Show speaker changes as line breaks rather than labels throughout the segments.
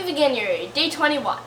begin your day 21.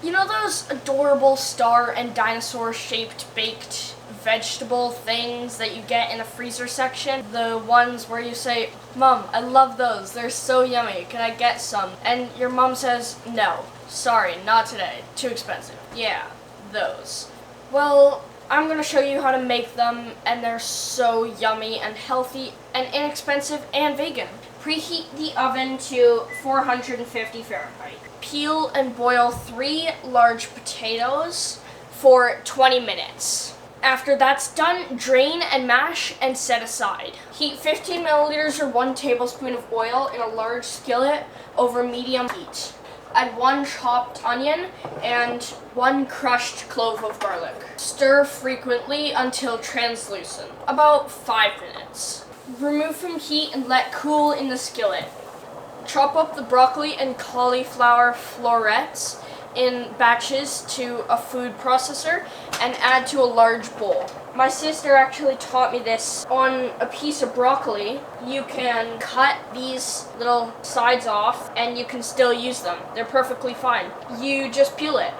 You know those adorable star and dinosaur shaped baked vegetable things that you get in the freezer section? The ones where you say, "Mom, I love those. They're so yummy. Can I get some?" And your mom says, "No, sorry, not today. Too expensive." Yeah, those. Well, I'm going to show you how to make them, and they're so yummy and healthy and inexpensive and vegan. Preheat the oven to 450 Fahrenheit. Peel and boil 3 large potatoes for 20 minutes. After that's done, drain and mash and set aside. Heat 15 milliliters or 1 tablespoon of oil in a large skillet over medium heat. Add 1 chopped onion and 1 crushed clove of garlic. Stir frequently until translucent, about 5 minutes. Remove from heat and let cool in the skillet. Chop up the broccoli and cauliflower florets in batches to a food processor and add to a large bowl. My sister actually taught me this. On a piece of broccoli, you can cut these little sides off and you can still use them. They're perfectly fine. You just peel it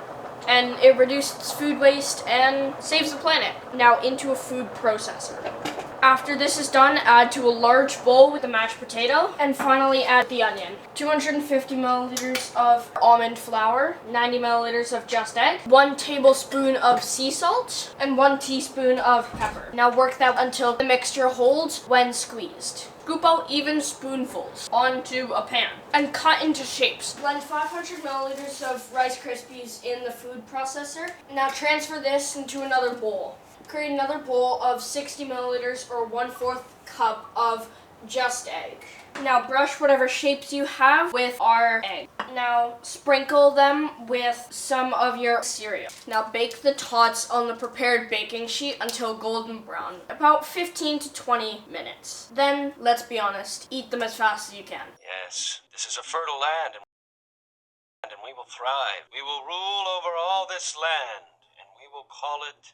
and it reduces food waste and saves the planet. Now into a food processor. After this is done, add to a large bowl with the mashed potato, and finally add the onion. 250 milliliters of almond flour, 90 milliliters of Just Egg, 1 tablespoon of sea salt, and 1 teaspoon of pepper. Now work that until the mixture holds when squeezed. Scoop out even spoonfuls onto a pan and cut into shapes. Blend 500 milliliters of Rice Krispies in the food processor. Now transfer this into another bowl. Create another bowl of 60 milliliters or 1/4 cup of Just Egg. Now brush whatever shapes you have with our egg. Now sprinkle them with some of your cereal. Now bake the tots on the prepared baking sheet until golden brown, about 15 to 20 minutes. Then, let's be honest, eat them as fast as you can.
Yes, this is a fertile land, and we will thrive. We will rule over all this land, and we will call it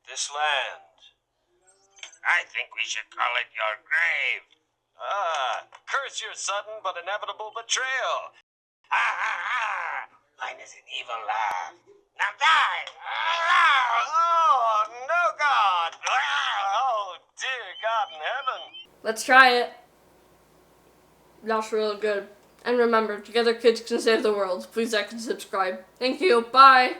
this land.
I think we should call it your grave.
Curse your sudden but inevitable betrayal.
Ha ha ha! Mine is an evil laugh. Now die!
Oh, no, God! Oh, dear God in heaven.
Let's try it. That's really good. And remember, together kids can save the world. Please like and subscribe. Thank you. Bye.